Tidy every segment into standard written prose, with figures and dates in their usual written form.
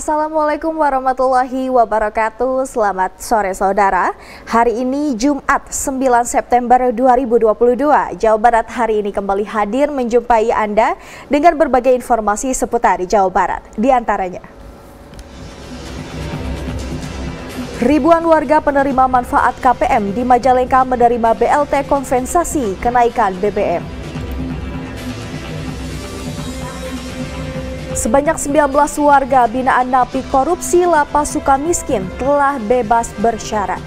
Assalamualaikum warahmatullahi wabarakatuh. Selamat sore saudara. Hari ini Jumat 9 September 2022. Jawa Barat hari ini kembali hadir menjumpai Anda dengan berbagai informasi seputar Jawa Barat. Di antaranya, ribuan warga penerima manfaat KPM di Majalengka menerima BLT kompensasi kenaikan BBM. Sebanyak 19 warga binaan napi korupsi Lapas Sukamiskin telah bebas bersyarat.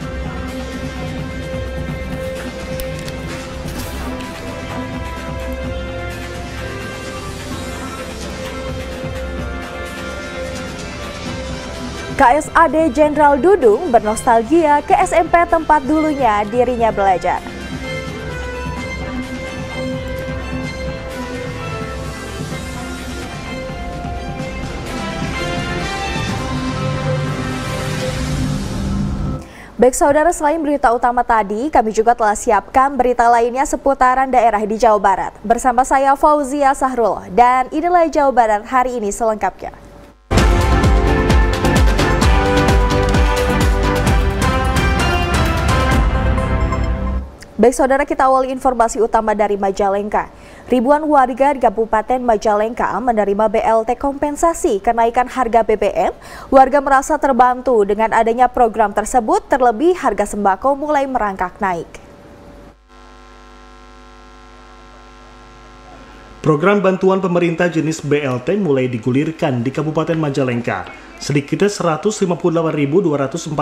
KSAD Jenderal Dudung bernostalgia ke SMP tempat dulunya dirinya belajar. Baik saudara, selain berita utama tadi, kami juga telah siapkan berita lainnya seputaran daerah di Jawa Barat. Bersama saya Fauzia Sahrul, dan inilah Jawa Barat hari ini selengkapnya. Baik saudara, kita awali informasi utama dari Majalengka. Ribuan warga di Kabupaten Majalengka menerima BLT kompensasi kenaikan harga BBM. Warga merasa terbantu dengan adanya program tersebut, terlebih harga sembako mulai merangkak naik. Program bantuan pemerintah jenis BLT mulai digulirkan di Kabupaten Majalengka. Sedikitnya 158.244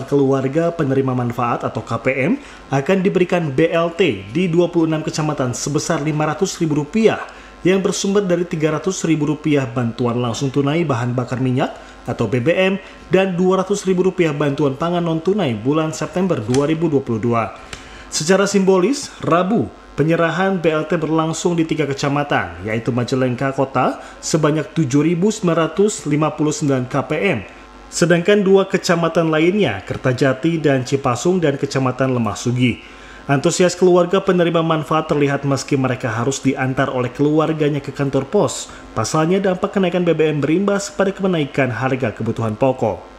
keluarga penerima manfaat atau KPM akan diberikan BLT di 26 kecamatan sebesar Rp500.000 yang bersumber dari Rp300.000 bantuan langsung tunai bahan bakar minyak atau BBM dan Rp200.000 bantuan pangan non-tunai bulan September 2022. Secara simbolis, Rabu, penyerahan BLT berlangsung di 3 kecamatan, yaitu Majalengka Kota sebanyak 7.959 KPM, sedangkan 2 kecamatan lainnya, Kertajati dan Cipasung dan Kecamatan Lemah Sugi. Antusias keluarga penerima manfaat terlihat meski mereka harus diantar oleh keluarganya ke kantor pos. Pasalnya dampak kenaikan BBM berimbas pada kenaikan harga kebutuhan pokok.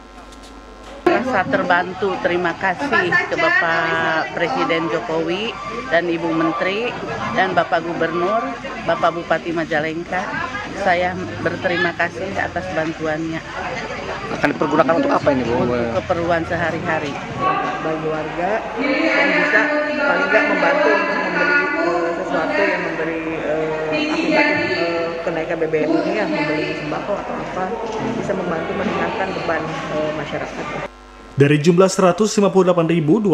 Rasa terbantu, terima kasih ke Bapak Presiden Jokowi dan Ibu Menteri dan Bapak Gubernur, Bapak Bupati Majalengka. Saya berterima kasih atas bantuannya. Akan dipergunakan untuk apa ini, Bu? Untuk keperluan sehari-hari. Bagi warga yang bisa paling nggak membantu untuk membeli sesuatu yang memberi akibat kenaikan BBM ini, ya membeli sembako atau apa, bisa membantu meringankan beban masyarakat. Dari jumlah 158.246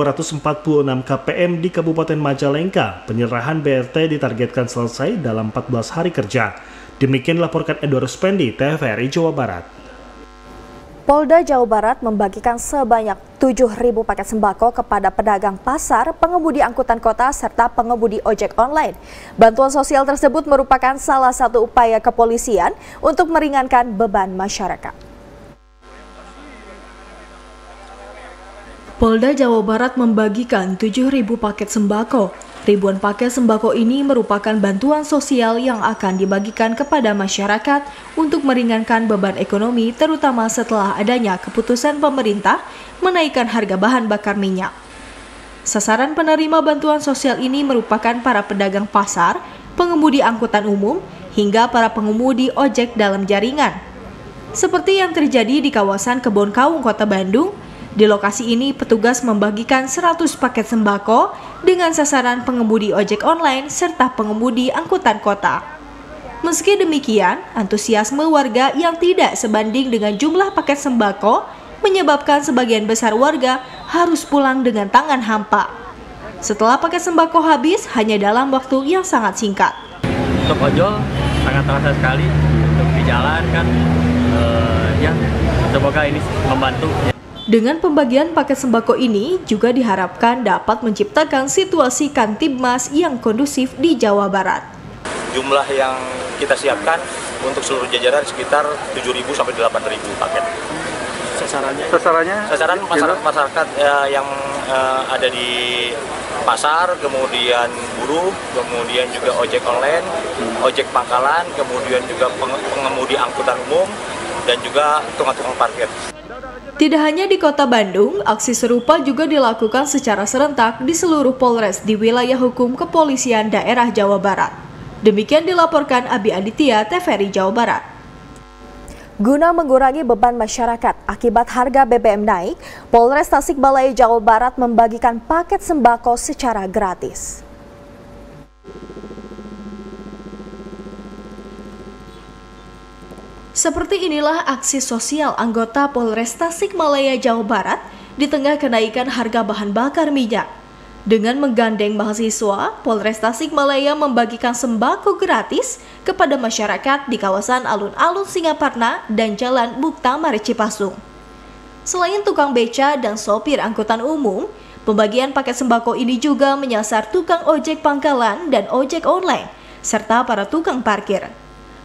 KPM di Kabupaten Majalengka, penyerahan BLT ditargetkan selesai dalam 14 hari kerja. Demikian laporkan Edo Ruspendi, TVRI Jawa Barat. Polda Jawa Barat membagikan sebanyak 7.000 paket sembako kepada pedagang pasar, pengemudi angkutan kota, serta pengemudi ojek online. Bantuan sosial tersebut merupakan salah satu upaya kepolisian untuk meringankan beban masyarakat. Polda Jawa Barat membagikan 7.000 paket sembako. Ribuan paket sembako ini merupakan bantuan sosial yang akan dibagikan kepada masyarakat untuk meringankan beban ekonomi, terutama setelah adanya keputusan pemerintah menaikkan harga bahan bakar minyak. Sasaran penerima bantuan sosial ini merupakan para pedagang pasar, pengemudi angkutan umum, hingga para pengemudi ojek dalam jaringan. Seperti yang terjadi di kawasan Kebon Kaung, Kota Bandung. Di lokasi ini, petugas membagikan 100 paket sembako dengan sasaran pengemudi ojek online serta pengemudi angkutan kota. Meski demikian, antusiasme warga yang tidak sebanding dengan jumlah paket sembako menyebabkan sebagian besar warga harus pulang dengan tangan hampa. Setelah paket sembako habis hanya dalam waktu yang sangat singkat. Untuk ojol sangat terasa sekali untuk di jalan kan, ya semoga ini membantu. Dengan pembagian paket sembako ini juga diharapkan dapat menciptakan situasi Kantibmas yang kondusif di Jawa Barat. Jumlah yang kita siapkan untuk seluruh jajaran sekitar 7.000 sampai 8.000 paket. Sasaran masyarakat yang ada di pasar, kemudian buruh, kemudian juga ojek online, ojek pangkalan, kemudian juga pengemudi angkutan umum, dan juga tukang-tukang parkir. Tidak hanya di Kota Bandung, aksi serupa juga dilakukan secara serentak di seluruh Polres di wilayah hukum Kepolisian Daerah Jawa Barat. Demikian dilaporkan Abi Aditya, TVRI Jawa Barat. Guna mengurangi beban masyarakat akibat harga BBM naik, Polres Tasikmalaya Jawa Barat membagikan paket sembako secara gratis. Seperti inilah aksi sosial anggota Polres Tasikmalaya Jawa Barat di tengah kenaikan harga bahan bakar minyak. Dengan menggandeng mahasiswa, Polres Tasikmalaya membagikan sembako gratis kepada masyarakat di kawasan alun-alun Singaparna dan Jalan Muktamar Cipasung. Selain tukang beca dan sopir angkutan umum, pembagian paket sembako ini juga menyasar tukang ojek pangkalan dan ojek online, serta para tukang parkir.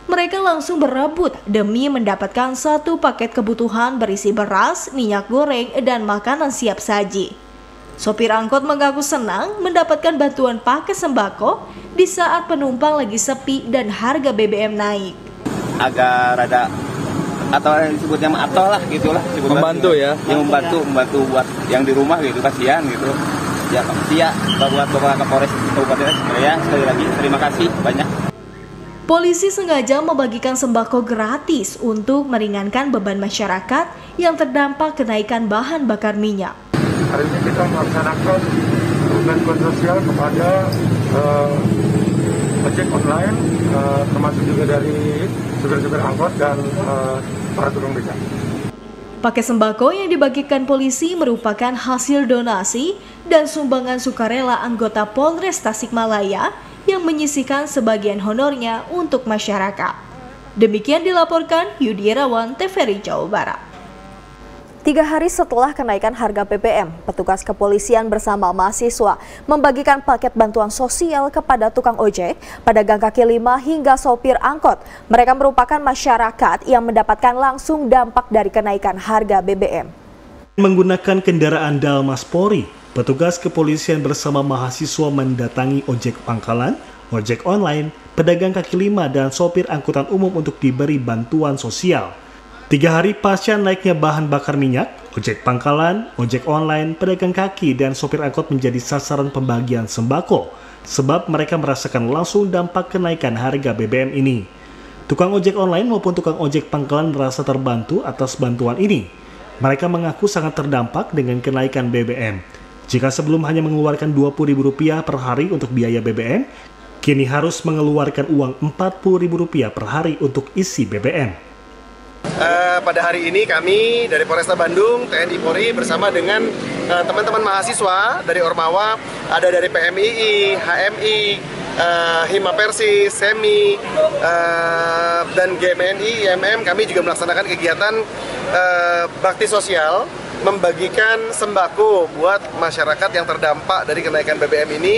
Mereka langsung berebut demi mendapatkan satu paket kebutuhan berisi beras, minyak goreng, dan makanan siap saji. Sopir angkot mengaku senang mendapatkan bantuan paket sembako di saat penumpang lagi sepi dan harga BBM naik. Agak rada atau disebutnya atau lah gitulah. Membantu ya? Yang membantu buat yang di rumah gitu, kasihan gitu. Ya makasih ya buat Bapak Kapolres Kabupaten Tasikmalaya, sekali lagi terima kasih banyak. Polisi sengaja membagikan sembako gratis untuk meringankan beban masyarakat yang terdampak kenaikan bahan bakar minyak. Hari ini kita melaksanakan bantuan sosial kepada ojek online, termasuk juga dari supir-supir angkot dan para tukang beca. Paket sembako yang dibagikan polisi merupakan hasil donasi dan sumbangan sukarela anggota Polres Tasikmalaya yang menyisihkan sebagian honornya untuk masyarakat. Demikian dilaporkan Yudi Irawan, TVRI Jawa Barat. 3 hari setelah kenaikan harga BBM, petugas kepolisian bersama mahasiswa membagikan paket bantuan sosial kepada tukang ojek, pedagang kaki lima hingga sopir angkot. Mereka merupakan masyarakat yang mendapatkan langsung dampak dari kenaikan harga BBM. Menggunakan kendaraan Dalmas Polri, petugas kepolisian bersama mahasiswa mendatangi ojek pangkalan, ojek online, pedagang kaki lima, dan sopir angkutan umum untuk diberi bantuan sosial. 3 hari pasca naiknya bahan bakar minyak, ojek pangkalan, ojek online, pedagang kaki, dan sopir angkot menjadi sasaran pembagian sembako, sebab mereka merasakan langsung dampak kenaikan harga BBM ini. Tukang ojek online maupun tukang ojek pangkalan merasa terbantu atas bantuan ini. Mereka mengaku sangat terdampak dengan kenaikan BBM. Jika sebelum hanya mengeluarkan Rp20.000 per hari untuk biaya BBM, kini harus mengeluarkan uang Rp40.000 per hari untuk isi BBM. Pada hari ini kami dari Polresta Bandung, TNI Polri bersama dengan teman-teman mahasiswa dari Ormawa, ada dari PMII, HMI, Hima Persis, SEMI, dan GMNI, IMM. Kami juga melaksanakan kegiatan bakti sosial, membagikan sembako buat masyarakat yang terdampak dari kenaikan BBM ini.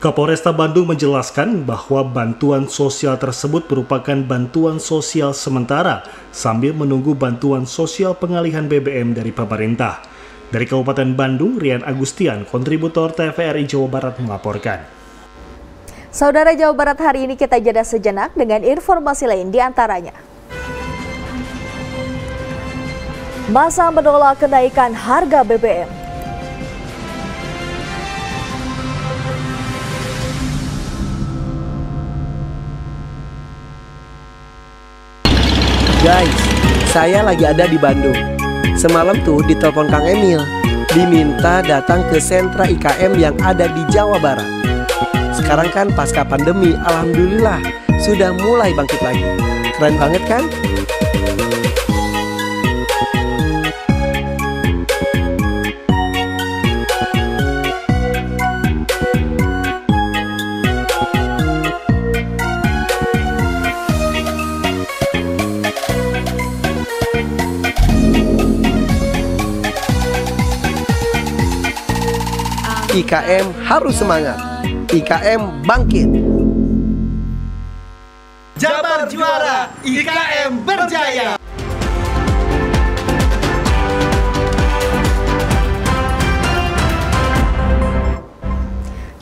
Kapolresta Bandung menjelaskan bahwa bantuan sosial tersebut merupakan bantuan sosial sementara sambil menunggu bantuan sosial pengalihan BBM dari pemerintah. Dari Kabupaten Bandung, Rian Agustian, kontributor TVRI Jawa Barat melaporkan. Saudara Jawa Barat, hari ini kita jeda sejenak dengan informasi lain di antaranya. Masa menolak kenaikan harga BBM. Guys, saya lagi ada di Bandung. Semalam tuh ditelepon Kang Emil, diminta datang ke sentra IKM yang ada di Jawa Barat. Sekarang kan pasca pandemi, alhamdulillah sudah mulai bangkit lagi. Keren banget kan? IKM harus semangat. IKM bangkit. Jabar juara, IKM berjaya.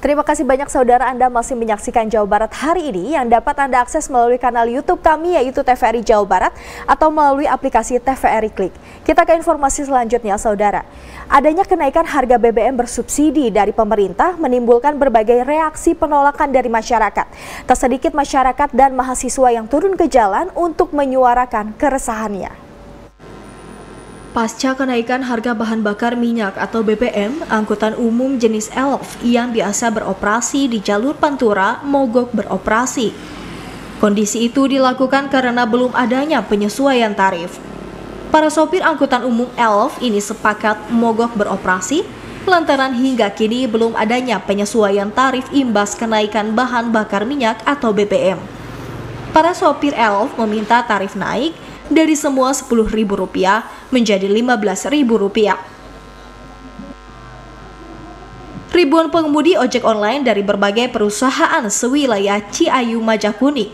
Terima kasih banyak saudara, Anda masih menyaksikan Jawa Barat hari ini yang dapat Anda akses melalui kanal YouTube kami yaitu TVRI Jawa Barat atau melalui aplikasi TVRI Klik. Kita ke informasi selanjutnya saudara. Adanya kenaikan harga BBM bersubsidi dari pemerintah menimbulkan berbagai reaksi penolakan dari masyarakat. Tak sedikit masyarakat dan mahasiswa yang turun ke jalan untuk menyuarakan keresahannya. Pasca kenaikan harga bahan bakar minyak atau BBM, angkutan umum jenis Elf yang biasa beroperasi di jalur Pantura mogok beroperasi. Kondisi itu dilakukan karena belum adanya penyesuaian tarif. Para sopir angkutan umum Elf ini sepakat mogok beroperasi lantaran hingga kini belum adanya penyesuaian tarif imbas kenaikan bahan bakar minyak atau BBM. Para sopir Elf meminta tarif naik dari semua Rp10.000 menjadi Rp15.000. Ribuan pengemudi ojek online dari berbagai perusahaan sewilayah Ciayu Majakuning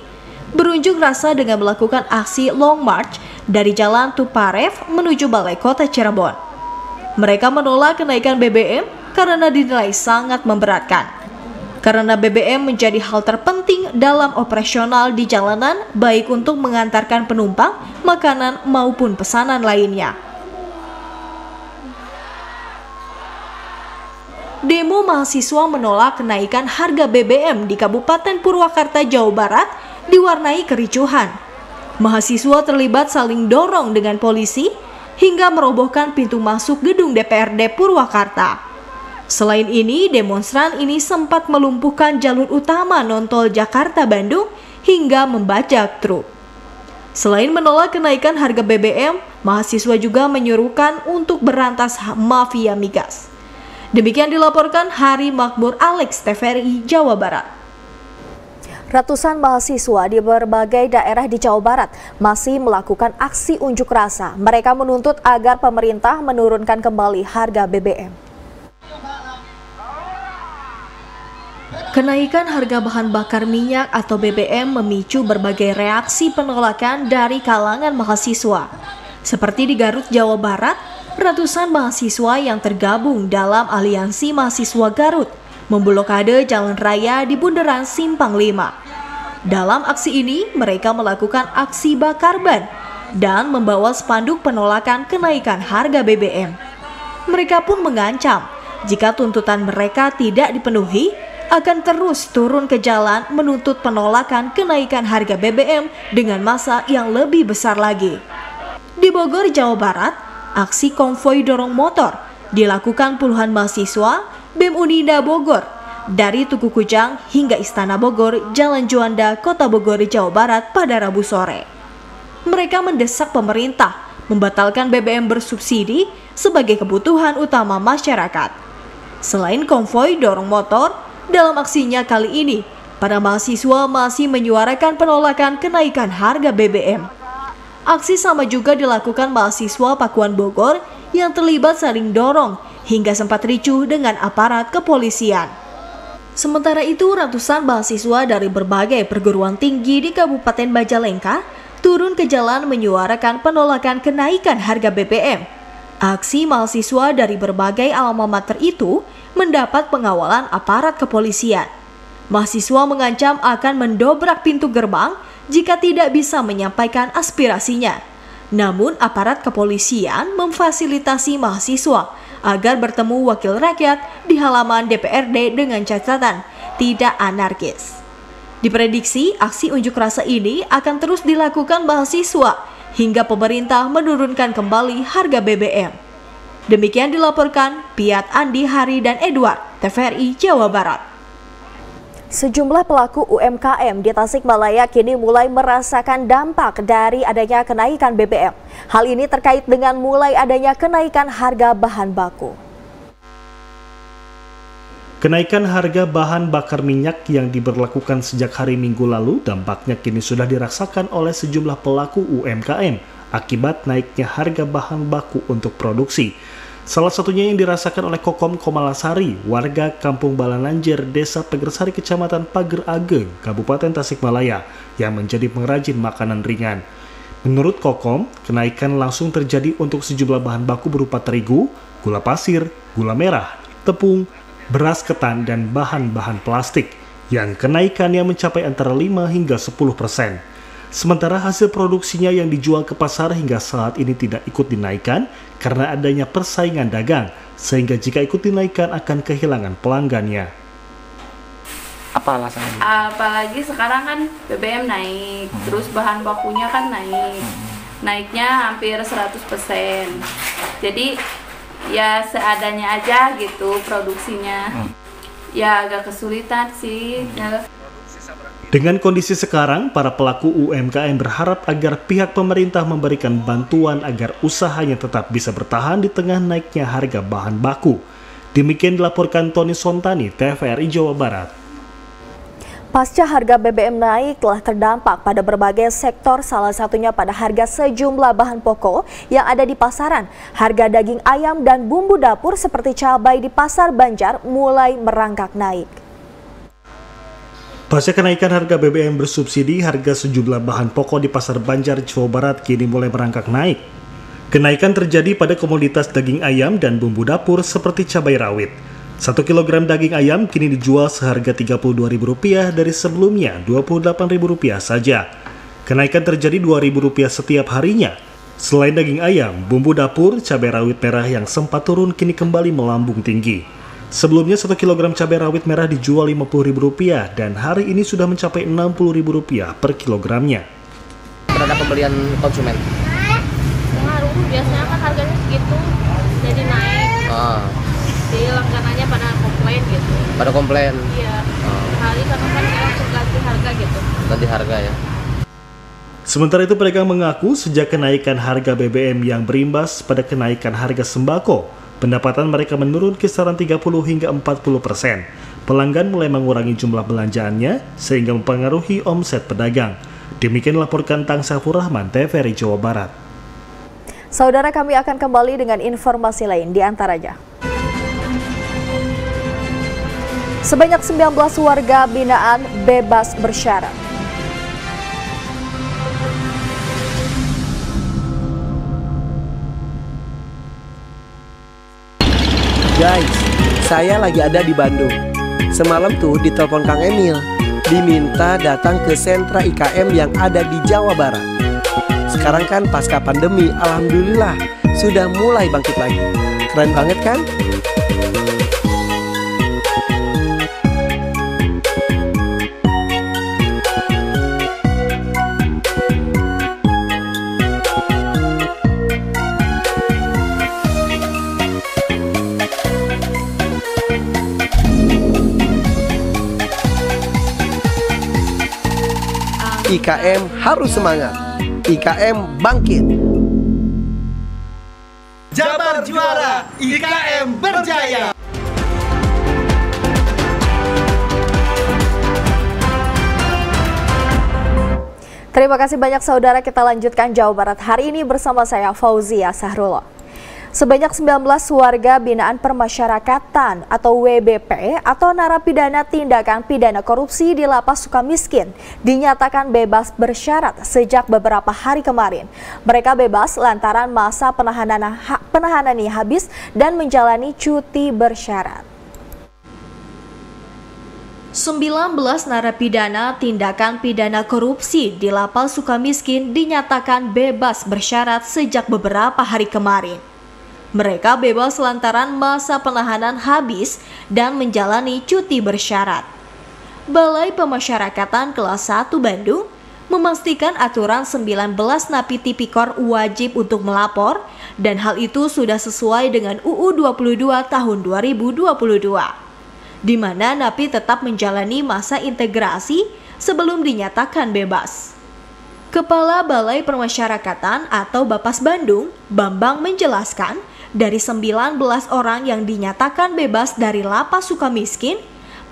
berunjuk rasa dengan melakukan aksi long march dari Jalan Tuparef menuju Balai Kota Cirebon. Mereka menolak kenaikan BBM karena dinilai sangat memberatkan. Karena BBM menjadi hal terpenting dalam operasional di jalanan, baik untuk mengantarkan penumpang, makanan, maupun pesanan lainnya. Demo mahasiswa menolak kenaikan harga BBM di Kabupaten Purwakarta, Jawa Barat diwarnai kericuhan. Mahasiswa terlibat saling dorong dengan polisi hingga merobohkan pintu masuk gedung DPRD Purwakarta. Selain ini, demonstran ini sempat melumpuhkan jalur utama non-tol Jakarta-Bandung hingga membajak truk. Selain menolak kenaikan harga BBM, mahasiswa juga menyuruhkan untuk berantas mafia migas. Demikian dilaporkan Hari Makmur Alex, TVRI Jawa Barat. Ratusan mahasiswa di berbagai daerah di Jawa Barat masih melakukan aksi unjuk rasa. Mereka menuntut agar pemerintah menurunkan kembali harga BBM. Kenaikan harga bahan bakar minyak atau BBM memicu berbagai reaksi penolakan dari kalangan mahasiswa. Seperti di Garut, Jawa Barat, ratusan mahasiswa yang tergabung dalam Aliansi Mahasiswa Garut memblokade jalan raya di Bundaran Simpang 5. Dalam aksi ini, mereka melakukan aksi bakar ban dan membawa spanduk penolakan kenaikan harga BBM. Mereka pun mengancam jika tuntutan mereka tidak dipenuhi, akan terus turun ke jalan menuntut penolakan kenaikan harga BBM dengan massa yang lebih besar lagi. Di Bogor, Jawa Barat, aksi konvoi dorong motor dilakukan puluhan mahasiswa BEM Uninda Bogor dari Tugu Kujang hingga Istana Bogor, Jalan Juanda, Kota Bogor, Jawa Barat pada Rabu sore. Mereka mendesak pemerintah membatalkan BBM bersubsidi sebagai kebutuhan utama masyarakat. Selain konvoi dorong motor, dalam aksinya kali ini, para mahasiswa masih menyuarakan penolakan kenaikan harga BBM. Aksi sama juga dilakukan mahasiswa Pakuan Bogor yang terlibat saling dorong hingga sempat ricuh dengan aparat kepolisian. Sementara itu, ratusan mahasiswa dari berbagai perguruan tinggi di Kabupaten Majalengka turun ke jalan menyuarakan penolakan kenaikan harga BBM. Aksi mahasiswa dari berbagai alma mater itu mendapat pengawalan aparat kepolisian. Mahasiswa mengancam akan mendobrak pintu gerbang jika tidak bisa menyampaikan aspirasinya. Namun aparat kepolisian memfasilitasi mahasiswa agar bertemu wakil rakyat di halaman DPRD dengan catatan tidak anarkis. Diprediksi aksi unjuk rasa ini akan terus dilakukan mahasiswa hingga pemerintah menurunkan kembali harga BBM. Demikian dilaporkan Piat Andi, Hari, dan Edward, TVRI Jawa Barat. Sejumlah pelaku UMKM di Tasikmalaya kini mulai merasakan dampak dari adanya kenaikan BBM. Hal ini terkait dengan mulai adanya kenaikan harga bahan baku. Kenaikan harga bahan bakar minyak yang diberlakukan sejak hari Minggu lalu dampaknya kini sudah dirasakan oleh sejumlah pelaku UMKM akibat naiknya harga bahan baku untuk produksi. Salah satunya yang dirasakan oleh Kokom Komalasari, warga Kampung Balananjer, Desa Pegersari, Kecamatan Pager Ageng, Kabupaten Tasikmalaya, yang menjadi pengrajin makanan ringan. Menurut Kokom, kenaikan langsung terjadi untuk sejumlah bahan baku berupa terigu, gula pasir, gula merah, tepung, beras ketan, dan bahan-bahan plastik yang kenaikannya mencapai antara 5 hingga 10%. Sementara hasil produksinya yang dijual ke pasar hingga saat ini tidak ikut dinaikkan karena adanya persaingan dagang, sehingga jika ikut dinaikkan akan kehilangan pelanggannya. Apa alasannya? Apalagi sekarang kan BBM naik, terus bahan bakunya kan naik. Naiknya hampir 100%. Jadi ya seadanya aja gitu produksinya. Ya agak kesulitan sih. Dengan kondisi sekarang, para pelaku UMKM berharap agar pihak pemerintah memberikan bantuan agar usahanya tetap bisa bertahan di tengah naiknya harga bahan baku. Demikian dilaporkan Tony Sontani, TVRI Jawa Barat. Pasca harga BBM naik telah terdampak pada berbagai sektor, salah satunya pada harga sejumlah bahan pokok yang ada di pasaran. Harga daging ayam dan bumbu dapur seperti cabai di Pasar Banjar mulai merangkak naik. Pasca kenaikan harga BBM bersubsidi, harga sejumlah bahan pokok di Pasar Banjar, Jawa Barat kini mulai merangkak naik. Kenaikan terjadi pada komoditas daging ayam dan bumbu dapur seperti cabai rawit. 1 kg daging ayam kini dijual seharga Rp32.000 dari sebelumnya Rp28.000 saja. Kenaikan terjadi Rp2.000 setiap harinya. Selain daging ayam, bumbu dapur, cabai rawit merah yang sempat turun kini kembali melambung tinggi. Sebelumnya 1 kg cabai rawit merah dijual Rp50.000 dan hari ini sudah mencapai Rp60.000 per kilogramnya. Terhadap pembelian konsumen? Pengaruh, biasanya kan harganya segitu, jadi naik. Jadi langganannya pada komplain gitu. Pada komplain? Iya. Hari karena kan langsung ganti harga gitu. Ganti harga ya. Sementara itu pedagang mengaku sejak kenaikan harga BBM yang berimbas pada kenaikan harga sembako, pendapatan mereka menurun kisaran 30 hingga 40%. Pelanggan mulai mengurangi jumlah belanjaannya sehingga mempengaruhi omset pedagang. Demikian dilaporkan Tang Safur Rahman, TVRI Jawa Barat. Saudara, kami akan kembali dengan informasi lain, di antaranya sebanyak 19 warga binaan bebas bersyarat. Guys, saya lagi ada di Bandung. Semalam tuh ditelepon Kang Emil, diminta datang ke sentra IKM yang ada di Jawa Barat. Sekarang kan pasca pandemi, alhamdulillah sudah mulai bangkit lagi. Keren banget kan? IKM harus semangat, IKM bangkit. Jabar juara, IKM berjaya. Terima kasih banyak saudara, kita lanjutkan Jawa Barat hari ini bersama saya Fauzia Sahrullah. Sebanyak 19 warga binaan permasyarakatan atau WBP atau narapidana tindakan pidana korupsi di Lapas Sukamiskin dinyatakan bebas bersyarat sejak beberapa hari kemarin. Mereka bebas lantaran masa penahanannya habis dan menjalani cuti bersyarat. 19 narapidana tindakan pidana korupsi di Lapas Sukamiskin dinyatakan bebas bersyarat sejak beberapa hari kemarin. Mereka bebas lantaran masa penahanan habis dan menjalani cuti bersyarat. Balai Pemasyarakatan Kelas 1 Bandung memastikan aturan 19 napi tipikor wajib untuk melapor dan hal itu sudah sesuai dengan UU 22 tahun 2022, di mana napi tetap menjalani masa integrasi sebelum dinyatakan bebas. Kepala Balai Permasyarakatan atau Bapas Bandung, Bambang menjelaskan, dari 19 orang yang dinyatakan bebas dari Lapas Sukamiskin,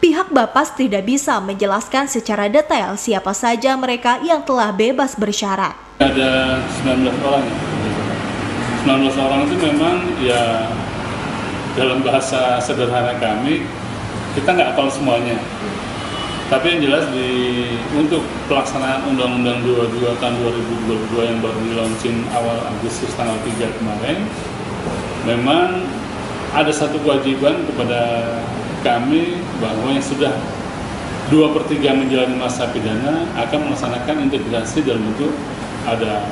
pihak Bapas tidak bisa menjelaskan secara detail siapa saja mereka yang telah bebas bersyarat. Ada 19 orang ya. 19 orang itu memang ya dalam bahasa sederhana kami, kita nggak hafal semuanya. Tapi yang jelas untuk pelaksanaan Undang-Undang 22 tahun 2022 yang baru di-launching awal Agustus tanggal 3 kemarin, memang ada satu kewajiban kepada kami bahwa yang sudah 2/3 menjalani masa pidana akan melaksanakan integrasi dalam bentuk ada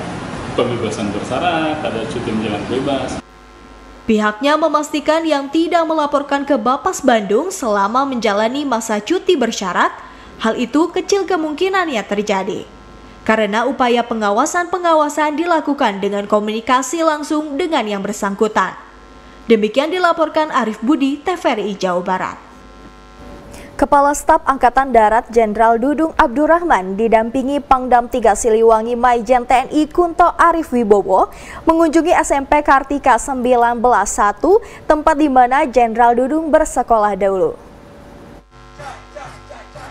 pembebasan bersyarat, ada cuti menjelang bebas. Pihaknya memastikan yang tidak melaporkan ke Bapas Bandung selama menjalani masa cuti bersyarat, hal itu kecil kemungkinannya terjadi. Karena upaya pengawasan dilakukan dengan komunikasi langsung dengan yang bersangkutan. Demikian dilaporkan Arif Budi, TVRI Jawa Barat. Kepala Staf Angkatan Darat Jenderal Dudung Abdurrahman didampingi Pangdam 3 Siliwangi Maijen TNI Kunto Arif Wibowo mengunjungi SMP Kartika 19 1, tempat di mana Jenderal Dudung bersekolah dahulu.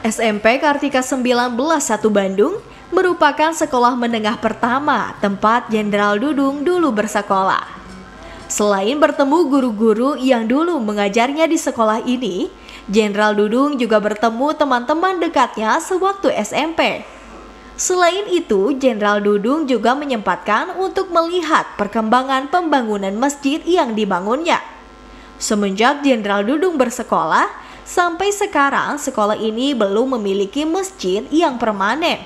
SMP Kartika 19 1 Bandung merupakan sekolah menengah pertama tempat Jenderal Dudung dulu bersekolah. Selain bertemu guru-guru yang dulu mengajarnya di sekolah ini, Jenderal Dudung juga bertemu teman-teman dekatnya sewaktu SMP. Selain itu, Jenderal Dudung juga menyempatkan untuk melihat perkembangan pembangunan masjid yang dibangunnya. Semenjak Jenderal Dudung bersekolah, sampai sekarang sekolah ini belum memiliki masjid yang permanen.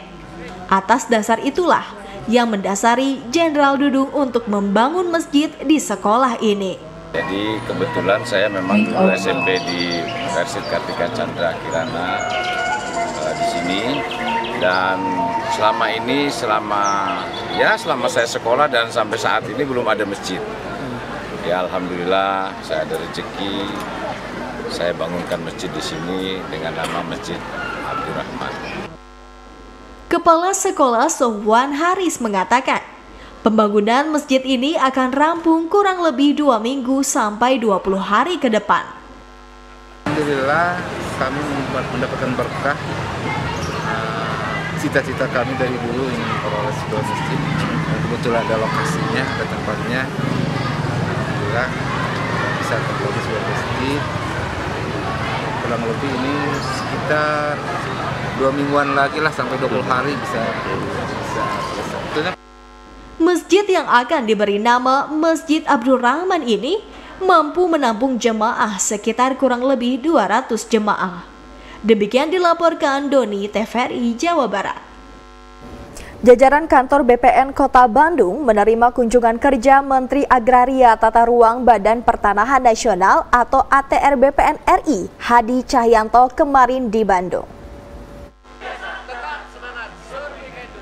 Atas dasar itulah yang mendasari Jenderal Dudung untuk membangun masjid di sekolah ini. Jadi kebetulan saya memang dulu SMP di Universitas Kartika Chandra Kirana di sini, dan selama saya sekolah dan sampai saat ini belum ada masjid. Ya alhamdulillah saya ada rezeki, saya bangunkan masjid di sini dengan nama Masjid Abdurrahman. Kepala Sekolah Sohwan Haris mengatakan, pembangunan masjid ini akan rampung kurang lebih 2 minggu sampai 20 hari ke depan. Alhamdulillah kami mendapatkan berkah. Cita-cita kami dari dulu ingin memperoleh sebuah masjid. Kebetulan ada lokasinya, ada tempatnya. Alhamdulillah bisa terbuat sebuah masjid. Kurang lebih ini sekitar 2 mingguan lagi lah, sampai 20 hari bisa selesai. Masjid yang akan diberi nama Masjid Abdurrahman ini mampu menampung jemaah sekitar kurang lebih 200 jemaah. Demikian dilaporkan Doni, TVRI Jawa Barat. Jajaran kantor BPN Kota Bandung menerima kunjungan kerja Menteri Agraria Tata Ruang Badan Pertanahan Nasional atau ATR BPN RI, Hadi Cahyanto kemarin di Bandung.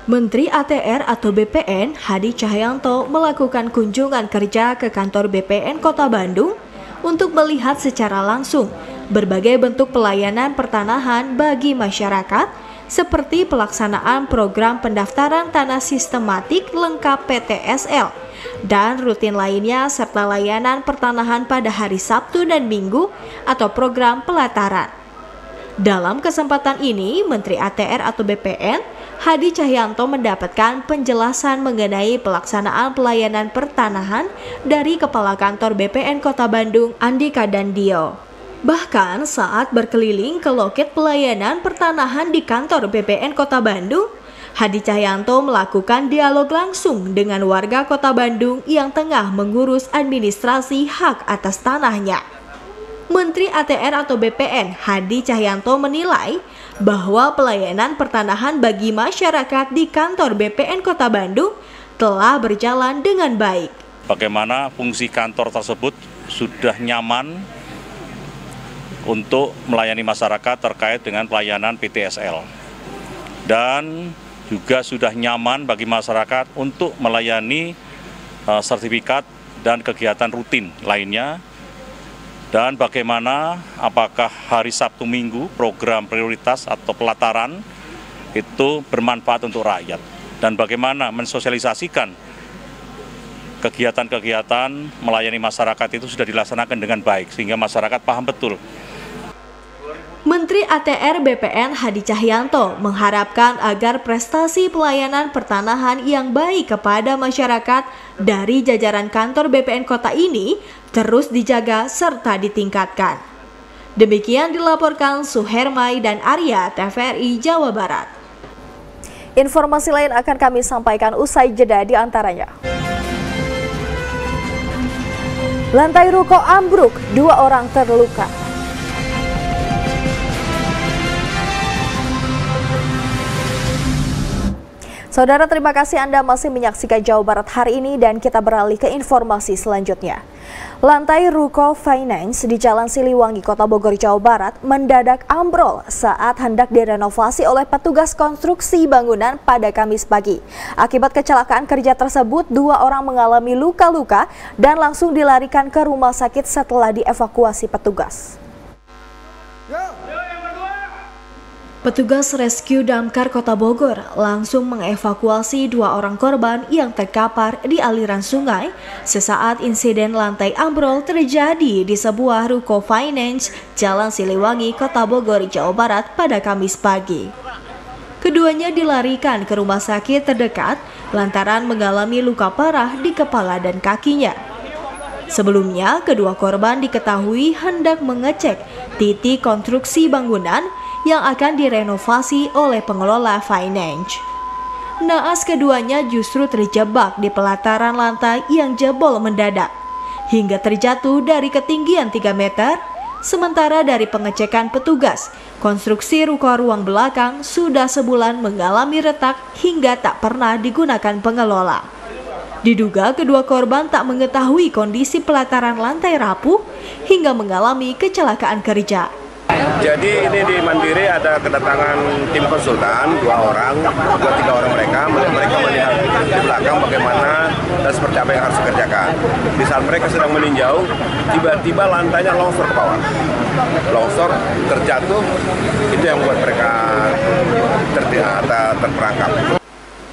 Menteri ATR atau BPN Hadi Cahyanto melakukan kunjungan kerja ke kantor BPN Kota Bandung untuk melihat secara langsung berbagai bentuk pelayanan pertanahan bagi masyarakat seperti pelaksanaan program pendaftaran tanah sistematik lengkap PTSL dan rutin lainnya serta layanan pertanahan pada hari Sabtu dan Minggu atau program pelataran. Dalam kesempatan ini, Menteri ATR atau BPN Hadi Cahyanto mendapatkan penjelasan mengenai pelaksanaan pelayanan pertanahan dari Kepala Kantor BPN Kota Bandung, Andika Dandio. Bahkan saat berkeliling ke loket pelayanan pertanahan di kantor BPN Kota Bandung, Hadi Cahyanto melakukan dialog langsung dengan warga Kota Bandung yang tengah mengurus administrasi hak atas tanahnya. Menteri ATR atau BPN Hadi Cahyanto menilai bahwa pelayanan pertanahan bagi masyarakat di kantor BPN Kota Bandung telah berjalan dengan baik. Bagaimana fungsi kantor tersebut sudah nyaman untuk melayani masyarakat terkait dengan pelayanan PTSL. Dan juga sudah nyaman bagi masyarakat untuk melayani sertifikat dan kegiatan rutin lainnya. Dan bagaimana apakah hari Sabtu Minggu program prioritas atau pelataran itu bermanfaat untuk rakyat. Dan bagaimana mensosialisasikan kegiatan-kegiatan melayani masyarakat itu sudah dilaksanakan dengan baik sehingga masyarakat paham betul. Menteri ATR BPN Hadi Cahyanto mengharapkan agar prestasi pelayanan pertanahan yang baik kepada masyarakat dari jajaran kantor BPN Kota ini terus dijaga serta ditingkatkan. Demikian dilaporkan Suhermai dan Arya, TVRI Jawa Barat. Informasi lain akan kami sampaikan usai jeda di antaranya. Lantai ruko ambruk, 2 orang terluka. Saudara, terima kasih Anda masih menyaksikan Jawa Barat hari ini dan kita beralih ke informasi selanjutnya. Lantai ruko finance di Jalan Siliwangi, Kota Bogor, Jawa Barat mendadak ambrol saat hendak direnovasi oleh petugas konstruksi bangunan pada Kamis pagi. Akibat kecelakaan kerja tersebut, 2 orang mengalami luka-luka dan langsung dilarikan ke rumah sakit setelah dievakuasi petugas. Petugas rescue damkar Kota Bogor langsung mengevakuasi 2 orang korban yang terkapar di aliran sungai sesaat insiden lantai ambrol terjadi di sebuah ruko finance Jalan Siliwangi, Kota Bogor, Jawa Barat pada Kamis pagi. Keduanya dilarikan ke rumah sakit terdekat lantaran mengalami luka parah di kepala dan kakinya. Sebelumnya, kedua korban diketahui hendak mengecek titik konstruksi bangunan yang akan direnovasi oleh pengelola finance. Naas keduanya justru terjebak di pelataran lantai yang jebol mendadak, hingga terjatuh dari ketinggian 3 meter. Sementara dari pengecekan petugas, konstruksi ruko ruang belakang sudah sebulan mengalami retak hingga tak pernah digunakan pengelola. Diduga kedua korban tak mengetahui kondisi pelataran lantai rapuh hingga mengalami kecelakaan kerja. Jadi ini di Mandiri ada kedatangan tim konsultan 2 orang, 2-3 orang mereka melihat di belakang bagaimana dan seperti apa yang harus dikerjakan. Di saat mereka sedang meninjau, tiba-tiba lantainya longsor ke bawah. Longsor, terjatuh, itu yang membuat mereka terperangkap.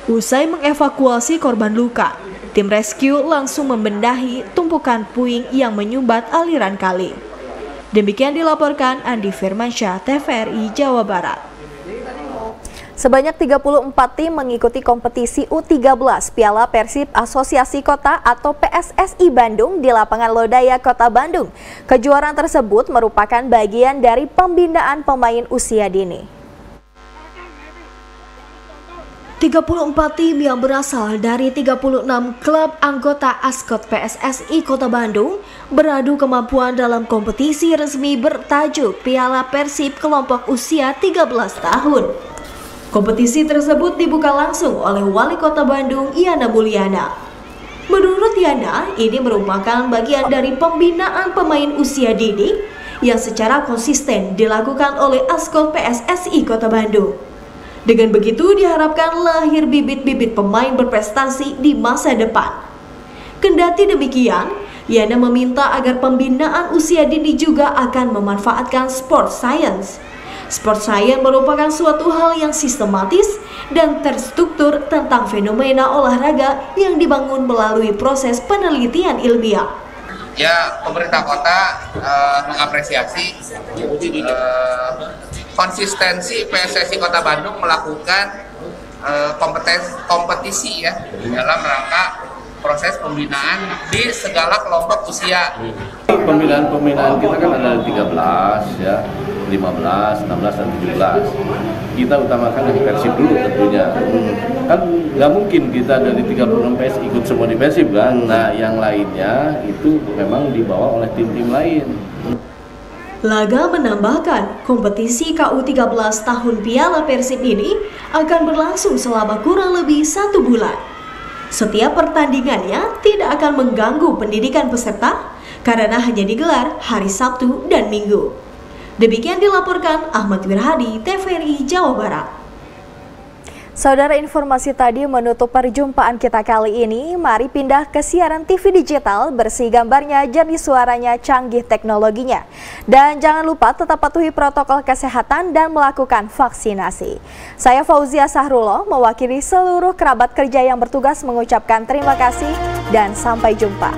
Usai mengevakuasi korban luka, tim rescue langsung membenahi tumpukan puing yang menyumbat aliran kali. Demikian dilaporkan Andi Firmansyah, TVRI Jawa Barat. Sebanyak 34 tim mengikuti kompetisi U13 Piala Persib Asosiasi Kota atau PSSI Bandung di lapangan Lodaya, Kota Bandung. Kejuaraan tersebut merupakan bagian dari pembinaan pemain usia dini. 34 tim yang berasal dari 36 klub anggota Askot PSSI Kota Bandung beradu kemampuan dalam kompetisi resmi bertajuk Piala Persib kelompok usia 13 tahun. Kompetisi tersebut dibuka langsung oleh Wali Kota Bandung, Yana Mulyana. Menurut Yana, ini merupakan bagian dari pembinaan pemain usia dini yang secara konsisten dilakukan oleh Askot PSSI Kota Bandung. Dengan begitu diharapkan lahir bibit-bibit pemain berprestasi di masa depan. Kendati demikian, Yana meminta agar pembinaan usia dini juga akan memanfaatkan sport science. Sport science merupakan suatu hal yang sistematis dan terstruktur tentang fenomena olahraga yang dibangun melalui proses penelitian ilmiah. Ya, pemerintah kota mengapresiasi konsistensi PSSI Kota Bandung melakukan kompetisi ya dalam rangka proses pembinaan di segala kelompok usia. Pembinaan kita kan ada 13 ya, 15, 16 dan 17. Kita utamakan yang Persib dulu tentunya. Kan nggak mungkin kita dari 36 PS ikut semua di Persib kan. Nah, yang lainnya itu memang dibawa oleh tim-tim lain. Laga menambahkan, kompetisi KU13 tahun Piala Persib ini akan berlangsung selama kurang lebih 1 bulan. Setiap pertandingannya tidak akan mengganggu pendidikan peserta karena hanya digelar hari Sabtu dan Minggu. Demikian dilaporkan Ahmad Wirhadi, TVRI Jawa Barat. Saudara, informasi tadi menutup perjumpaan kita kali ini. Mari pindah ke siaran TV digital, bersih gambarnya, jernih suaranya, canggih teknologinya. Dan jangan lupa tetap patuhi protokol kesehatan dan melakukan vaksinasi. Saya Fauzia Sahrullah, mewakili seluruh kerabat kerja yang bertugas mengucapkan terima kasih dan sampai jumpa.